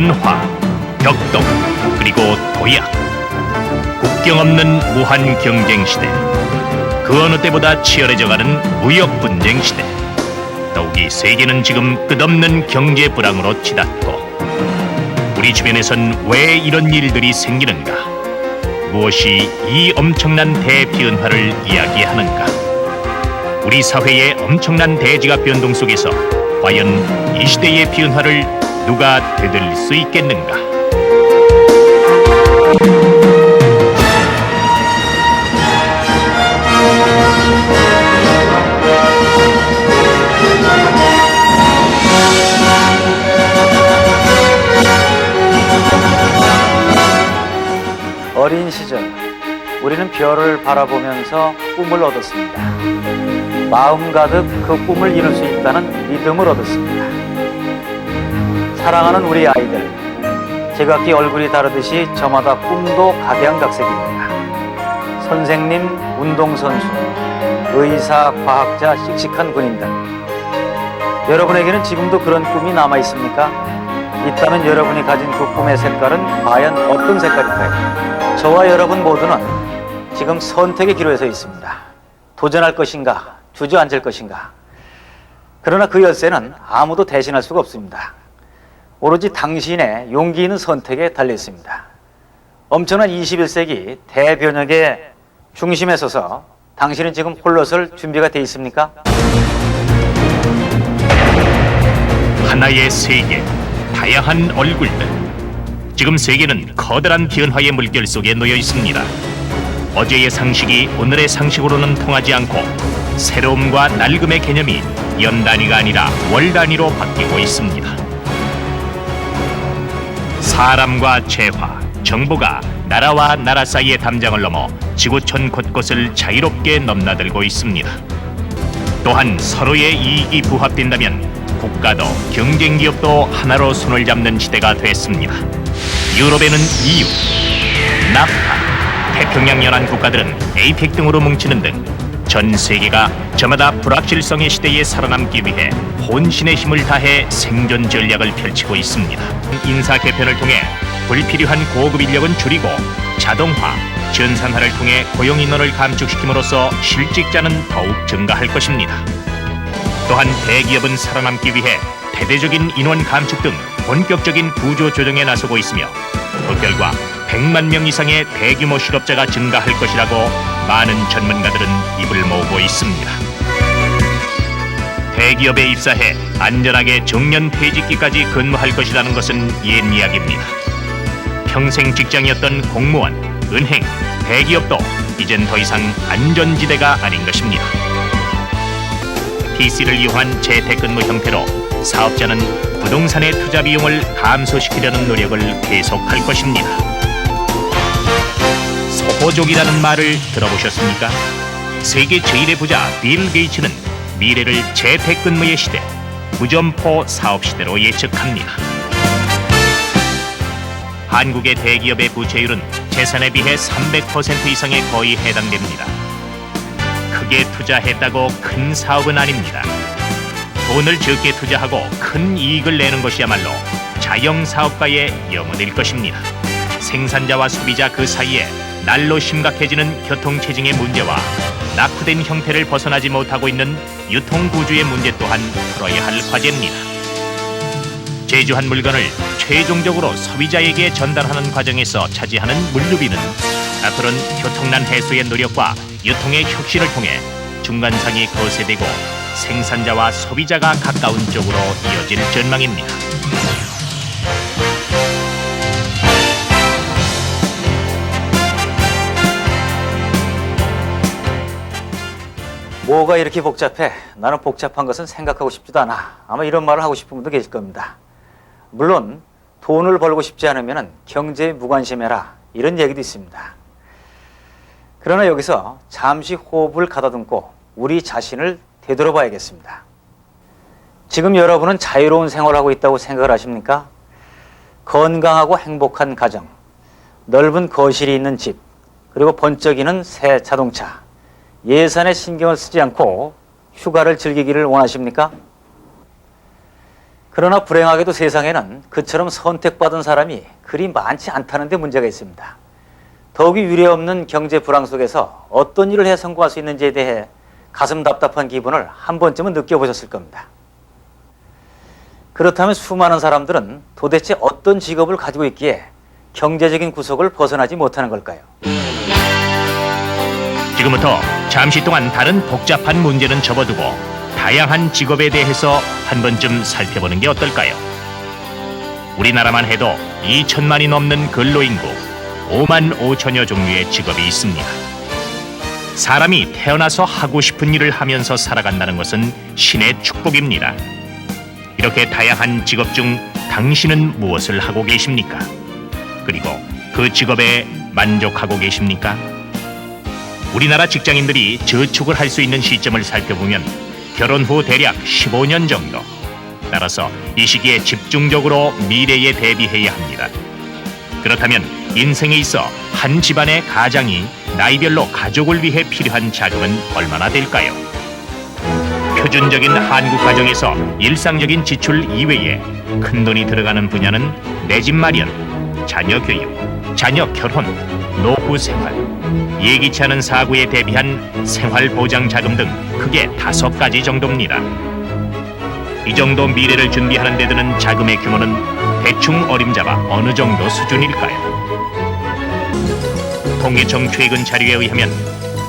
연화, 격동, 그리고 도약. 국경 없는 무한 경쟁 시대. 그 어느 때보다 치열해져가는 무역 분쟁 시대. 더욱이 세계는 지금 끝없는 경제 불황으로 치닫고, 우리 주변에선 왜 이런 일들이 생기는가? 무엇이 이 엄청난 대변화를 이야기하는가? 우리 사회의 엄청난 대지각 변동 속에서 과연 이 시대의 변화를 누가 되돌릴 수 있겠는가? 어린 시절 우리는 별을 바라보면서 꿈을 얻었습니다. 마음 가득 그 꿈을 이룰 수 있다는 믿음을 얻었습니다. 사랑하는 우리 아이들, 제각기 얼굴이 다르듯이 저마다 꿈도 각양각색입니다. 선생님, 운동선수, 의사, 과학자, 씩씩한 군인들, 여러분에게는 지금도 그런 꿈이 남아 있습니까? 있다면 여러분이 가진 그 꿈의 색깔은 과연 어떤 색깔일까요? 저와 여러분 모두는 지금 선택의 기로에 서 있습니다. 도전할 것인가, 주저앉을 것인가. 그러나 그 열쇠는 아무도 대신할 수가 없습니다. 오로지 당신의 용기 있는 선택에 달려 있습니다. 엄청난 21세기 대변혁의 중심에 서서 당신은 지금 홀로 설 준비가 되어 있습니까? 하나의 세계, 다양한 얼굴들. 지금 세계는 커다란 변화의 물결 속에 놓여 있습니다. 어제의 상식이 오늘의 상식으로는 통하지 않고 새로움과 낡음의 개념이 연 단위가 아니라 월 단위로 바뀌고 있습니다. 사람과 재화, 정보가 나라와 나라 사이의 담장을 넘어 지구촌 곳곳을 자유롭게 넘나들고 있습니다. 또한 서로의 이익이 부합된다면 국가도 경쟁 기업도 하나로 손을 잡는 시대가 됐습니다. 유럽에는 EU, 나프타, 태평양 연안 국가들은 에이펙 등으로 뭉치는 등 전 세계가 저마다 불확실성의 시대에 살아남기 위해 혼신의 힘을 다해 생존 전략을 펼치고 있습니다. 인사 개편을 통해 불필요한 고급 인력은 줄이고 자동화, 전산화를 통해 고용 인원을 감축시킴으로써 실직자는 더욱 증가할 것입니다. 또한 대기업은 살아남기 위해 대대적인 인원 감축 등 본격적인 구조 조정에 나서고 있으며 그 결과 100만 명 이상의 대규모 실업자가 증가할 것이라고 많은 전문가들은 입을 모으고 있습니다. 대기업에 입사해 안전하게 정년 퇴직기까지 근무할 것이라는 것은 옛 이야기입니다. 평생 직장이었던 공무원, 은행, 대기업도 이젠 더 이상 안전지대가 아닌 것입니다. PC를 이용한 재택근무 형태로 사업자는 부동산의 투자 비용을 감소시키려는 노력을 계속할 것입니다. 소호족이라는 말을 들어보셨습니까? 세계 제1의 부자 빌 게이츠는 미래를 재택근무의 시대, 무점포 사업 시대로 예측합니다. 한국의 대기업의 부채율은 재산에 비해 300% 이상에 거의 해당됩니다. 크게 투자했다고 큰 사업은 아닙니다. 돈을 적게 투자하고 큰 이익을 내는 것이야말로 자영사업가의 영혼일 것입니다. 생산자와 소비자 그 사이에 날로 심각해지는 교통체증의 문제와 낙후된 형태를 벗어나지 못하고 있는 유통구조의 문제 또한 풀어야 할 과제입니다. 제조한 물건을 최종적으로 소비자에게 전달하는 과정에서 차지하는 물류비는 앞으로는 교통난 해소의 노력과 유통의 혁신을 통해 중간상이 거세되고 생산자와 소비자가 가까운 쪽으로 이어질 전망입니다. 뭐가 이렇게 복잡해? 나는 복잡한 것은 생각하고 싶지도 않아. 아마 이런 말을 하고 싶은 분도 계실 겁니다. 물론 돈을 벌고 싶지 않으면 경제에 무관심해라, 이런 얘기도 있습니다. 그러나 여기서 잠시 호흡을 가다듬고 우리 자신을 되돌아봐야겠습니다. 지금 여러분은 자유로운 생활을 하고 있다고 생각을 하십니까? 건강하고 행복한 가정, 넓은 거실이 있는 집, 그리고 번쩍이는 새 자동차, 예산에 신경을 쓰지 않고 휴가를 즐기기를 원하십니까? 그러나 불행하게도 세상에는 그처럼 선택받은 사람이 그리 많지 않다는 데 문제가 있습니다. 더욱이 유례없는 경제 불황 속에서 어떤 일을 해 성공할 수 있는지에 대해 가슴 답답한 기분을 한 번쯤은 느껴보셨을 겁니다. 그렇다면 수많은 사람들은 도대체 어떤 직업을 가지고 있기에 경제적인 구속을 벗어나지 못하는 걸까요? 지금부터 잠시 동안 다른 복잡한 문제는 접어두고 다양한 직업에 대해서 한 번쯤 살펴보는 게 어떨까요? 우리나라만 해도 2천만이 넘는 근로인구, 5만 5천여 종류의 직업이 있습니다. 사람이 태어나서 하고 싶은 일을 하면서 살아간다는 것은 신의 축복입니다. 이렇게 다양한 직업 중 당신은 무엇을 하고 계십니까? 그리고 그 직업에 만족하고 계십니까? 우리나라 직장인들이 저축을 할 수 있는 시점을 살펴보면 결혼 후 대략 15년 정도. 따라서 이 시기에 집중적으로 미래에 대비해야 합니다. 그렇다면 인생에 있어 한 집안의 가장이 나이별로 가족을 위해 필요한 자금은 얼마나 될까요? 표준적인 한국 가정에서 일상적인 지출 이외에 큰 돈이 들어가는 분야는 내 집 마련, 자녀 교육, 자녀 결혼, 노후 생활, 예기치 않은 사고에 대비한 생활보장 자금 등 크게 5가지 정도입니다. 이 정도 미래를 준비하는 데 드는 자금의 규모는 대충 어림잡아 어느 정도 수준일까요? 통계청 최근 자료에 의하면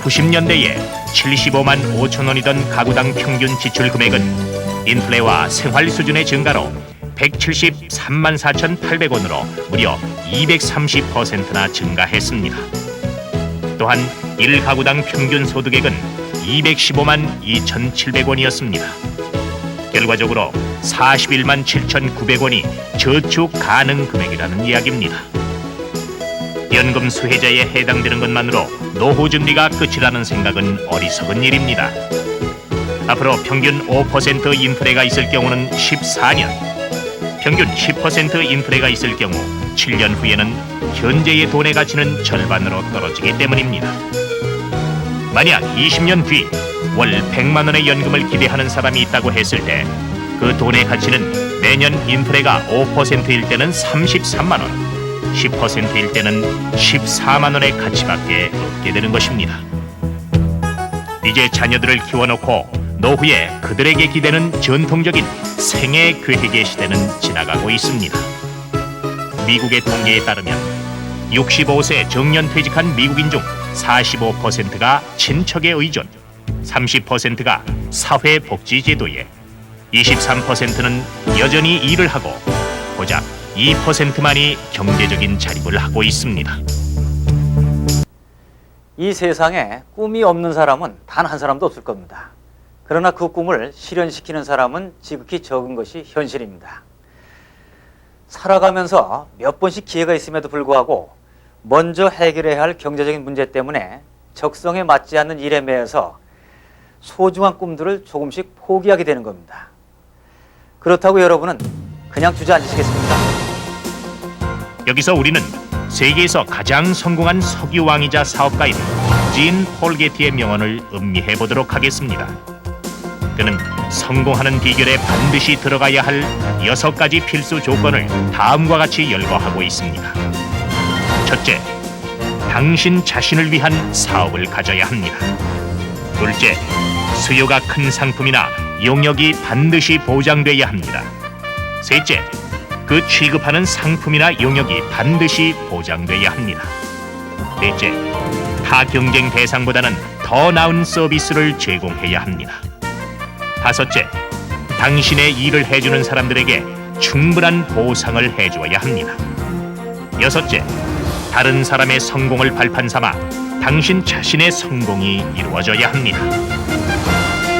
90년대에 75만 5천 원이던 가구당 평균 지출 금액은 인플레와 생활 수준의 증가로 173만 4,800원으로 무려 230%나 증가했습니다. 또한 1가구당 평균 소득액은 215만 2,700원이었습니다. 결과적으로 41만 7,900원이 저축 가능 금액이라는 이야기입니다. 연금 수혜자에 해당되는 것만으로 노후 준비가 끝이라는 생각은 어리석은 일입니다. 앞으로 평균 5% 인플레가 있을 경우는 14년, 평균 10% 인플레가 있을 경우 7년 후에는 현재의 돈의 가치는 절반으로 떨어지기 때문입니다. 만약 20년 뒤 월 100만 원의 연금을 기대하는 사람이 있다고 했을 때 그 돈의 가치는 매년 인플레가 5%일 때는 33만 원, 10%일 때는 14만 원의 가치밖에 없게 되는 것입니다. 이제 자녀들을 키워놓고 노후에 그들에게 기대는 전통적인 생애 계획의 시대는 지나가고 있습니다. 미국의 통계에 따르면 65세 정년퇴직한 미국인 중 45%가 친척에 의존, 30%가 사회복지제도에, 23%는 여전히 일을 하고 고작 2%만이 경제적인 자립을 하고 있습니다. 이 세상에 꿈이 없는 사람은 단 한 사람도 없을 겁니다. 그러나 그 꿈을 실현시키는 사람은 지극히 적은 것이 현실입니다. 살아가면서 몇 번씩 기회가 있음에도 불구하고 먼저 해결해야 할 경제적인 문제 때문에 적성에 맞지 않는 일에 매여서 소중한 꿈들을 조금씩 포기하게 되는 겁니다. 그렇다고 여러분은 그냥 주저앉으시겠습니까? 여기서 우리는 세계에서 가장 성공한 석유왕이자 사업가인 진 폴 게티의 명언을 음미해 보도록 하겠습니다. 그는 성공하는 비결에 반드시 들어가야 할 6가지 필수 조건을 다음과 같이 열거하고 있습니다. 첫째, 당신 자신을 위한 사업을 가져야 합니다. 둘째, 수요가 큰 상품이나 용역이 반드시 보장돼야 합니다. 셋째, 그 취급하는 상품이나 용역이 반드시 보장돼야 합니다. 넷째, 타 경쟁 대상보다는 더 나은 서비스를 제공해야 합니다. 다섯째, 당신의 일을 해주는 사람들에게 충분한 보상을 해주어야 합니다. 여섯째, 다른 사람의 성공을 발판 삼아 당신 자신의 성공이 이루어져야 합니다.